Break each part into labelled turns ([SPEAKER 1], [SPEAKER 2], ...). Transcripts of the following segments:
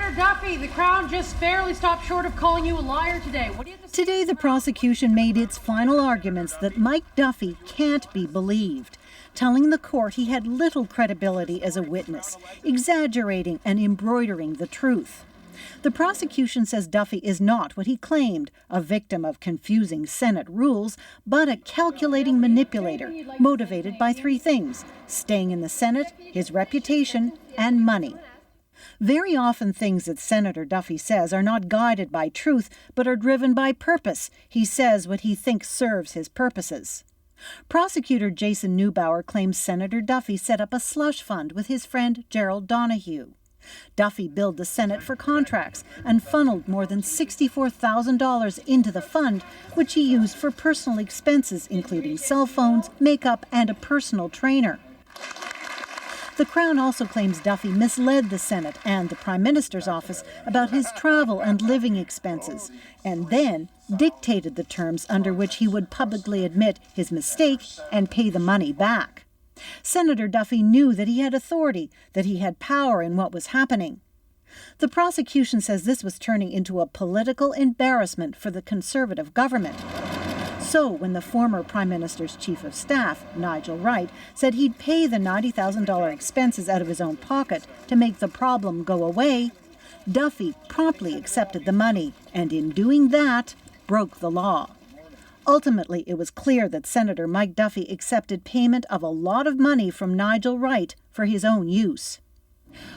[SPEAKER 1] Senator Duffy, the Crown just barely stopped short of calling you a liar today. What do you have to say?
[SPEAKER 2] Today, the prosecution made its final arguments that Mike Duffy can't be believed, telling the court he had little credibility as a witness, exaggerating and embroidering the truth. The prosecution says Duffy is not what he claimed, a victim of confusing Senate rules, but a calculating manipulator, motivated by three things: staying in the Senate, his reputation, and money. Very often things that Senator Duffy says are not guided by truth, but are driven by purpose. He says what he thinks serves his purposes. Prosecutor Jason Neubauer claims Senator Duffy set up a slush fund with his friend Gerald Donahue. Duffy billed the Senate for contracts and funneled more than $64,000 into the fund, which he used for personal expenses, including cell phones, makeup, and a personal trainer. The Crown also claims Duffy misled the Senate and the Prime Minister's office about his travel and living expenses, and then dictated the terms under which he would publicly admit his mistake and pay the money back. Senator Duffy knew that he had authority, that he had power in what was happening. The prosecution says this was turning into a political embarrassment for the Conservative government. So when the former Prime Minister's Chief of Staff, Nigel Wright, said he'd pay the $90,000 expenses out of his own pocket to make the problem go away, Duffy promptly accepted the money and in doing that, broke the law. Ultimately, it was clear that Senator Mike Duffy accepted payment of a lot of money from Nigel Wright for his own use.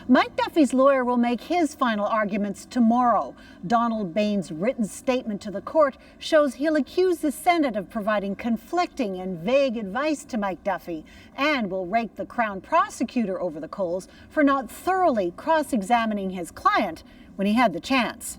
[SPEAKER 2] Mike Duffy's lawyer will make his final arguments tomorrow. Donald Bain's written statement to the court shows he'll accuse the Senate of providing conflicting and vague advice to Mike Duffy and will rake the Crown prosecutor over the coals for not thoroughly cross-examining his client when he had the chance.